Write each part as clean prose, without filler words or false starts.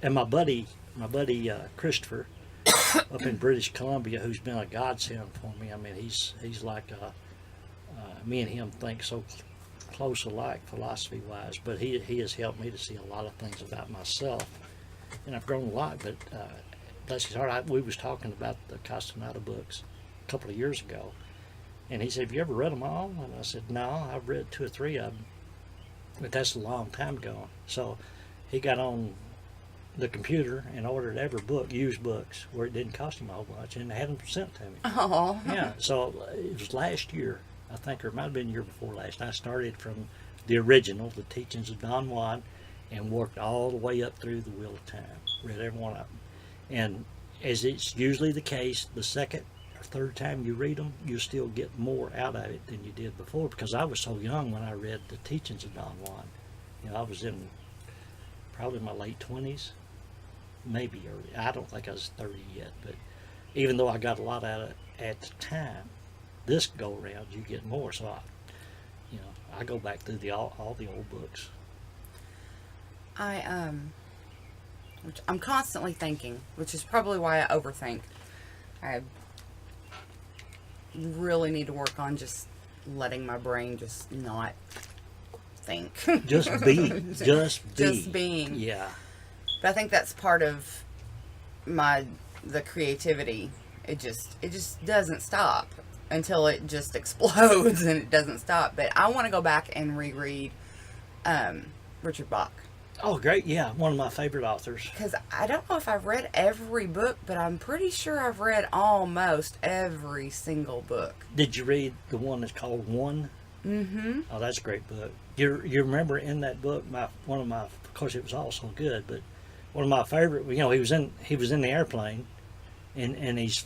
and my buddy Christopher up in British Columbia, who's been a godsend for me. I mean, he's like me and him think so close alike philosophy wise, but he has helped me to see a lot of things about myself, and I've grown a lot. But bless his heart, we was talking about the Castaneda books a couple of years ago, and he said, "Have you ever read them all?" And I said, "No, I've read 2 or 3 of them, but that's a long time ago." So he got on the computer and ordered every book, used books, where it didn't cost him a whole bunch, and had them sent to me. Oh. Yeah, so it was last year, I think, or it might have been the year before last. I started from the original, The Teachings of Don Juan, and worked all the way up through The Wheel of Time. Read every one of them. And as it's usually the case, the second or third time you read them, you still get more out of it than you did before, because I was so young when I read The Teachings of Don Juan. You know, I was in probably my late 20s, maybe early. I don't think I was 30 yet, but even though I got a lot out of it at the time, this go around you get more. So I go back through all the old books. Which I'm constantly thinking, which is probably why I overthink. I really need to work on just letting my brain just not think. Just be. Just being. Yeah. But I think that's part of the creativity. It just doesn't stop until it just explodes, and it doesn't stop. But I want to go back and reread Richard Bach. Oh, great. Yeah, one of my favorite authors. Because I don't know if I've read every book, but I'm pretty sure I've read almost every single book. Did you read the one that's called One? Mm-hmm. Oh, that's a great book. You remember in that book, of course it was all so good, but one of my favorite, he was in the airplane, and he's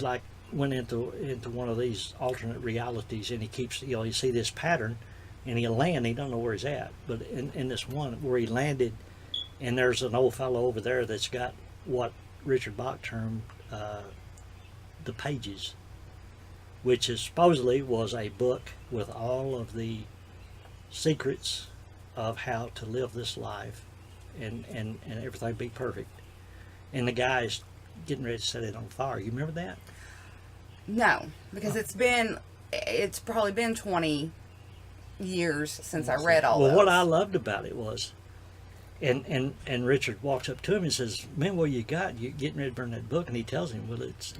like went into one of these alternate realities, and he keeps, you see this pattern, and he'll land, he don't know where he's at. But in this one where he landed, and there's an old fellow over there that's got what Richard Bach termed the pages, which is supposedly was a book with all of the secrets of how to live this life and everything be perfect. And the guy's getting ready to set it on fire. You remember that? No, because it's probably been 20 years since I read all Well, those. what I loved about it was, and Richard walks up to him and says, "Man, what you got? You getting ready to burn that book?" And he tells him, "Well, it's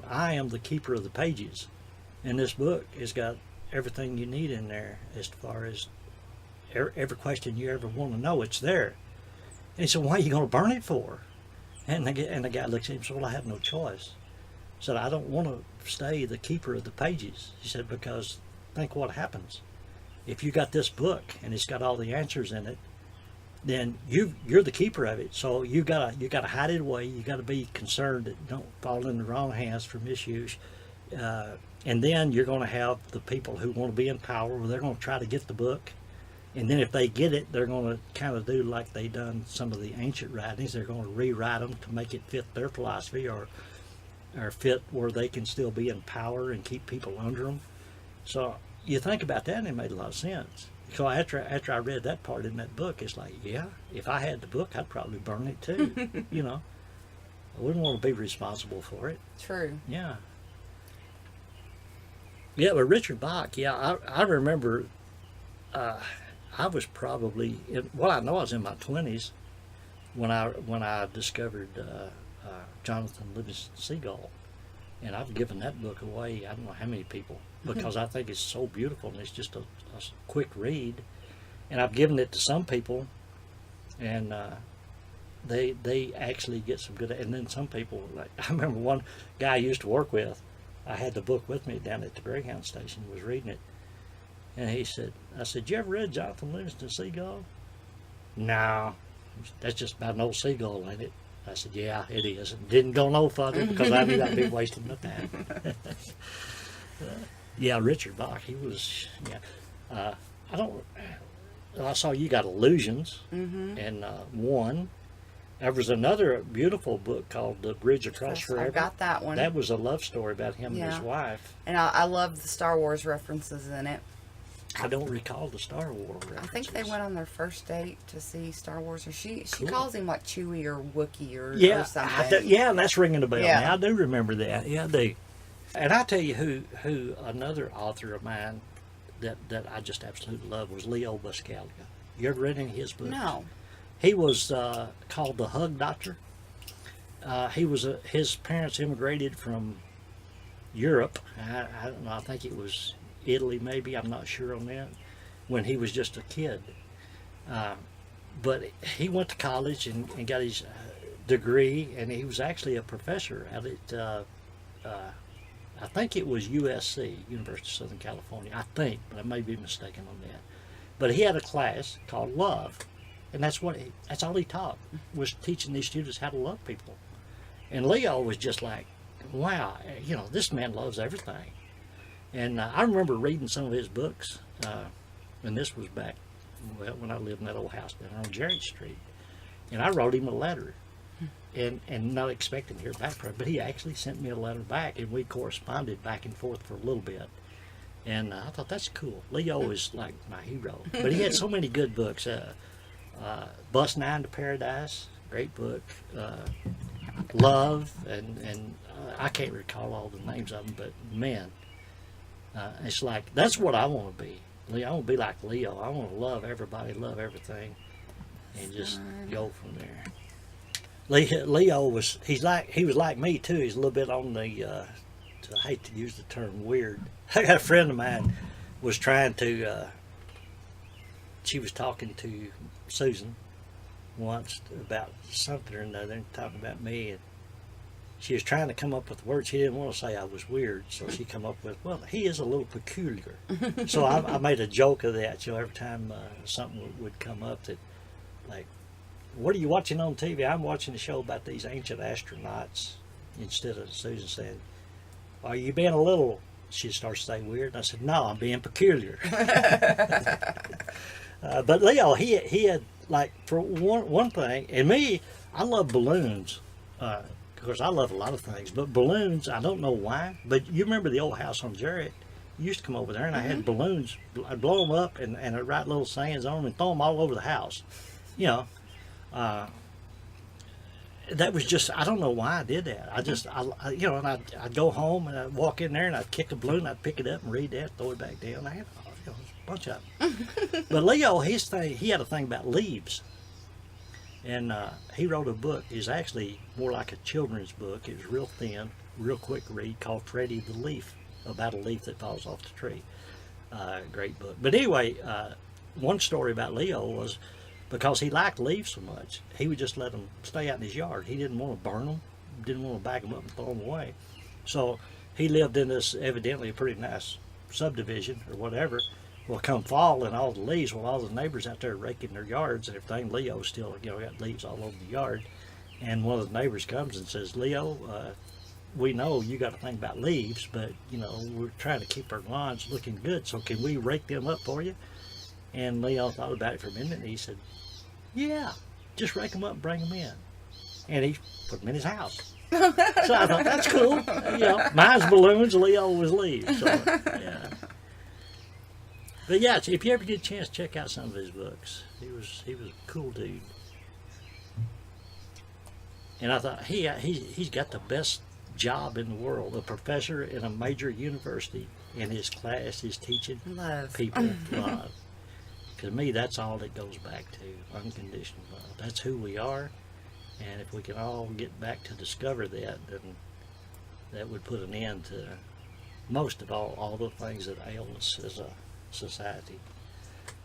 I am the keeper of the pages, and this book has got everything you need in there as far as every question you ever want to know. It's there." And he said, "Why are you going to burn it for?" And the guy looks at him and said, "Well, I have no choice." He said, "I don't want to stay the keeper of the pages." He said, "Because think what happens. If you got this book and it's got all the answers in it, then you're the keeper of it. So you gotta hide it away. You gotta be concerned that it don't fall in the wrong hands for misuse. And then you're going to have the people who want to be in power. They're going to try to get the book, and then if they get it, they're going to kind of do like they done some of the ancient writings. They're going to rewrite them to make it fit their philosophy or fit where they can still be in power and keep people under them." So you think about that, and it made a lot of sense. So after I read that part in that book, it's like, yeah, if I had the book, I'd probably burn it too. I wouldn't want to be responsible for it. True. Yeah. Yeah, but Richard Bach, yeah, I remember I was probably, I know I was in my 20s when I discovered Jonathan Livingston Seagull. And I've given that book away, I don't know how many people, because I think it's so beautiful, and it's just a quick read. And I've given it to some people, and they actually get some good. And then some people, like I remember one guy I used to work with, I had the book with me down at the Greyhound station, was reading it, and I said, "You ever read Jonathan Livingston Seagull?" "No, that's just about an old seagull, ain't it?" I said, "Yeah, it is." And didn't go no further because I knew I'd be wasting my time. Yeah, Richard Bach, he was, yeah. I saw you got Illusions, and One. There was another beautiful book called The Bridge Across Forever. I got that one. That was a love story about him and his wife. And I love the Star Wars references in it. I don't recall the Star Wars I references. think they went on their first date to see Star Wars, or she Cool. calls him like Chewie or Wookiee or Yeah, something. yeah, that's ringing a bell. Yeah. Now I do remember that. Yeah, I do. And I tell you who another author of mine that I just absolutely love was Leo Buscaglia. You ever read any of his books? No. He was called the Hug Doctor. His parents immigrated from Europe. I don't know. I think it was Italy, maybe. I'm not sure on that. When he was just a kid, but he went to college and got his degree, and he was actually a professor out at I think it was USC, University of Southern California. I think, but I may be mistaken on that. But he had a class called Love, and that's all he taught, was teaching these students how to love people. And Leo was just like, wow, this man loves everything. And I remember reading some of his books, and this was back, when I lived in that old house down on Jarrett Street. And I wrote him a letter, and not expecting to hear back from him, but he actually sent me a letter back, and we corresponded back and forth for a little bit. And I thought, that's cool. Leo is like my hero. But he had so many good books. Bus 9 to Paradise, great book. Love, and I can't recall all the names of them, but man, it's like, that's what I want to be. I want to be like Leo. I want to love everybody, love everything, and just go from there. Leo was like me too. He's a little bit on the I hate to use the term weird. I got a friend of mine was trying to she was talking to Susan once about something or another, and talking about me, and she was trying to come up with words. She didn't want to say I was weird, so she come up with, well, he is a little peculiar. So I made a joke of that. Every time something would come up that, like, what are you watching on TV? I'm watching a show about these ancient astronauts. Instead of Susan saying, are you being a little, she'd start to say weird. And I said, no, I'm being peculiar. But Leo, he had, like, for one thing, and me, I love balloons. Of course, I love a lot of things, but balloons, I don't know why, but you remember the old house on Jarrett? You used to come over there, and I had balloons. I'd blow them up, and I'd write little sayings on them and throw them all over the house. That was just, I don't know why I did that. And I'd go home, and I'd walk in there, and I'd kick a balloon, I'd pick it up and read that, throw it back down. I had a bunch of them. But Leo, he had a thing about leaves. And he wrote a book. It's actually more like a children's book. It was real thin, real quick read, called Freddie the Leaf, about a leaf that falls off the tree. Great book. But anyway, one story about Leo was, because he liked leaves so much, he would just let them stay out in his yard. He didn't want to burn them, didn't want to bag them up and throw them away. So he lived in this, evidently a pretty nice subdivision or whatever. Well, come fall and all the leaves, all the neighbors out there raking their yards and everything, Leo's still, got leaves all over the yard. And one of the neighbors comes and says, Leo, we know you got a thing about leaves, but, we're trying to keep our lawns looking good, so can we rake them up for you? And Leo thought about it for a minute, and he said, yeah, just rake them up and bring them in. And he put them in his house. So I thought, that's cool. Mine's balloons, Leo was leaves. So, yeah. But yeah, if you ever get a chance, check out some of his books. He was a cool dude. And I thought, he's got the best job in the world, a professor in a major university, and his class is teaching people love. To me, that's all it goes back to, unconditional love. That's who we are, and if we can all get back to discover that, then that would put an end to most of all the things that ail us as a society.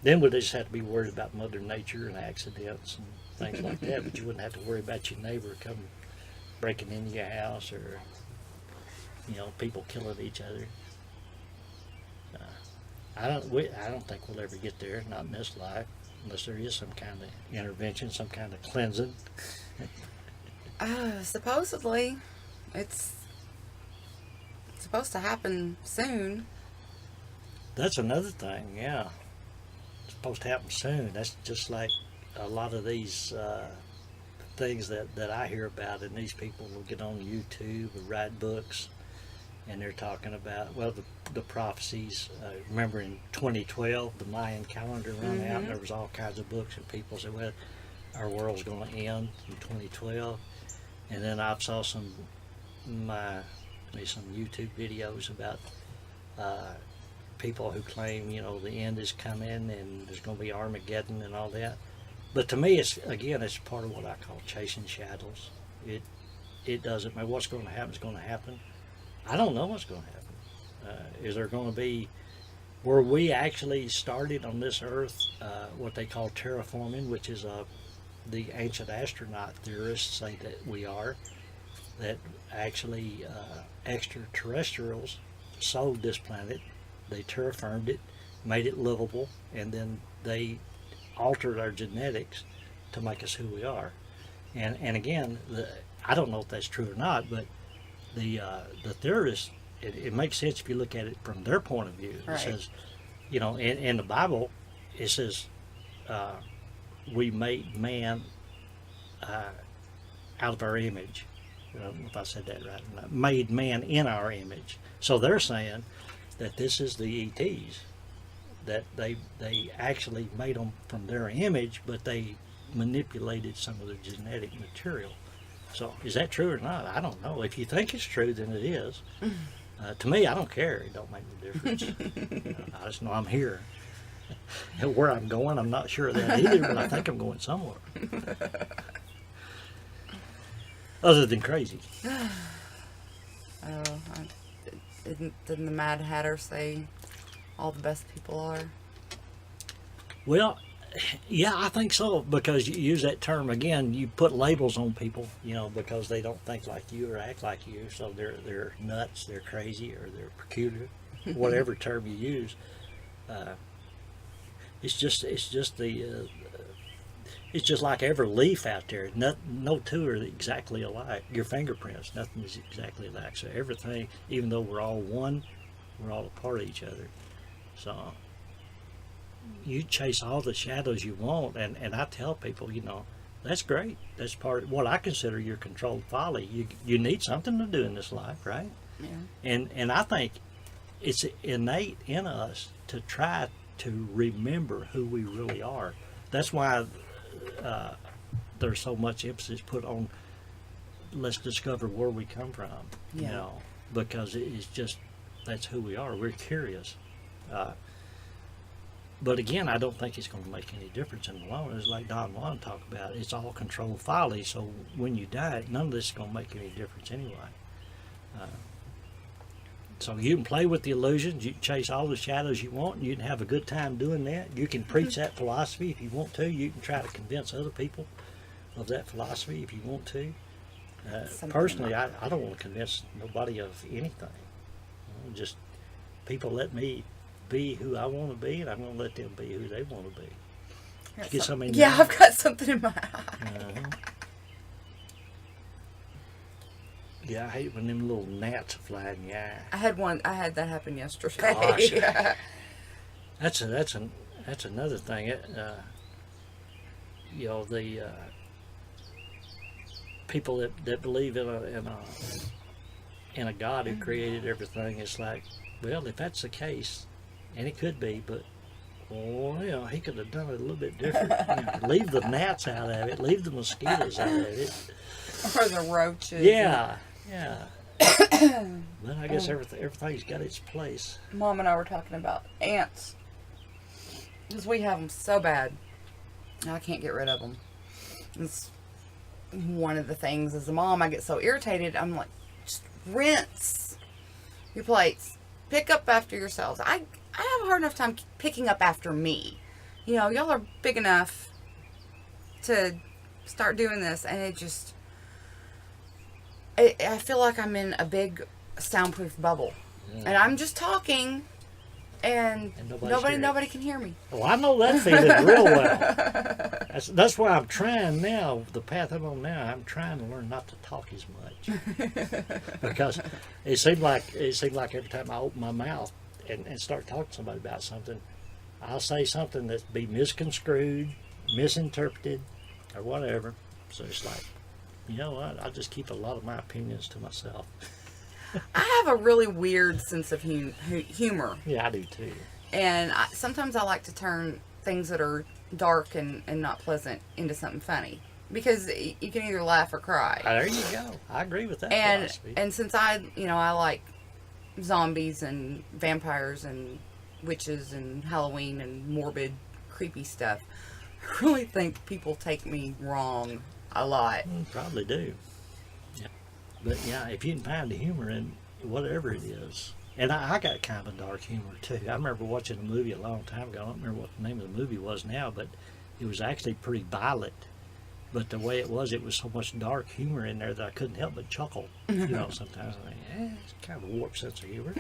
Then we just have to be worried about Mother Nature and accidents and things like that, but you wouldn't have to worry about your neighbor come breaking into your house, or people killing each other. I don't think we'll ever get there, not in this life, unless there is some kind of intervention, some kind of cleansing. Supposedly, it's supposed to happen soon. That's another thing, yeah. It's supposed to happen soon. That's just like a lot of these things that I hear about, and these people will get on YouTube and write books. and they're talking about, well, the prophecies. Remember in 2012, the Mayan calendar run out, and there was all kinds of books, and people said, well, our world's going to end in 2012. And then I saw some YouTube videos about people who claim, the end is coming and there's going to be Armageddon and all that. But to me, it's part of what I call chasing shadows. It doesn't matter. What's going to happen is going to happen. I don't know what's going to happen. Is there going to be, where we actually started on this earth, what they call terraforming, which is the ancient astronaut theorists say that we are, that actually extraterrestrials sold this planet, they terraformed it, made it livable, and then they altered our genetics to make us who we are. And again, I don't know if that's true or not, but the theorists, it makes sense if you look at it from their point of view. Right. It says, in the Bible, it says we made man out of our image. I don't know if I said that right or not. Made man in our image. So they're saying that this is the ETs, that they actually made them from their image, but they manipulated some of the genetic material. So is that true or not? I don't know. If you think it's true, then it is. To me, I don't care. It don't make no difference. I just know I'm here. Where I'm going, I'm not sure of that either, but I think I'm going somewhere. Other than crazy. Didn't the Mad Hatter say all the best people are? Well, yeah, I think so, because you use that term again. You put labels on people, because they don't think like you or act like you, so they're nuts, they're crazy, or they're peculiar, whatever term you use. It's just like every leaf out there. No two are exactly alike. Your fingerprints, nothing is exactly alike. So everything, even though we're all one, we're all a part of each other. So you chase all the shadows you want, and I tell people, that's great. That's part of what I consider your controlled folly. You need something to do in this life, right? Yeah. And I think it's innate in us to try to remember who we really are. That's why there's so much emphasis put on let's discover where we come from, because it's just, that's who we are. We're curious. But again, I don't think it's going to make any difference in the long run. It's like Don Juan talked about. It's all controlled folly. So when you die, none of this is going to make any difference anyway. So you can play with the illusions. You can chase all the shadows you want, and you can have a good time doing that. You can preach that philosophy if you want to. You can try to convince other people of that philosophy if you want to. Personally, I don't want to convince nobody of anything. Just people let me be who I want to be, and I'm going to let them be who they want to be. Did you get something? Yeah, I've got something in my eye. Yeah, I hate when them little gnats fly in your eye. I had that happen yesterday. Gosh. That's another thing. The people that believe in a God who created everything, it's like, well, if that's the case, and it could be, but he could have done it a little bit different. Leave the gnats out of it. Leave the mosquitoes out of it. Or the roaches. Yeah. But I guess everything's got its place. Mom and I were talking about ants, because we have them so bad. I can't get rid of them. It's one of the things. As a mom, I get so irritated. I'm like, just rinse your plates. Pick up after yourselves. I have a hard enough time picking up after me. Y'all are big enough to start doing this, and it just... I feel like I'm in a big soundproof bubble, and I'm just talking, and nobody can hear me. Oh, I know that feeling real well. That's why I'm trying now. The path I'm on now, I'm trying to learn not to talk as much, because it seemed like every time I open my mouth and start talking to somebody about something, I'll say something that's be misconstrued, misinterpreted, or whatever. So it's like, you know what? I'll just keep a lot of my opinions to myself. I have a really weird sense of humor. Yeah, I do too. And sometimes I like to turn things that are dark and not pleasant into something funny. Because you can either laugh or cry. There you go. I agree with that And philosophy. and since I like zombies and vampires and witches and Halloween and morbid, creepy stuff, I really think people take me wrong a lot. Probably do. Yeah. But yeah, if you can find the humor in whatever it is. And I got kind of a dark humor too. I remember watching a movie a long time ago. I don't remember what the name of the movie was now, but it was actually pretty violent. But the way it was so much dark humor in there that I couldn't help but chuckle. Sometimes I think, it's kind of a warped sense of humor.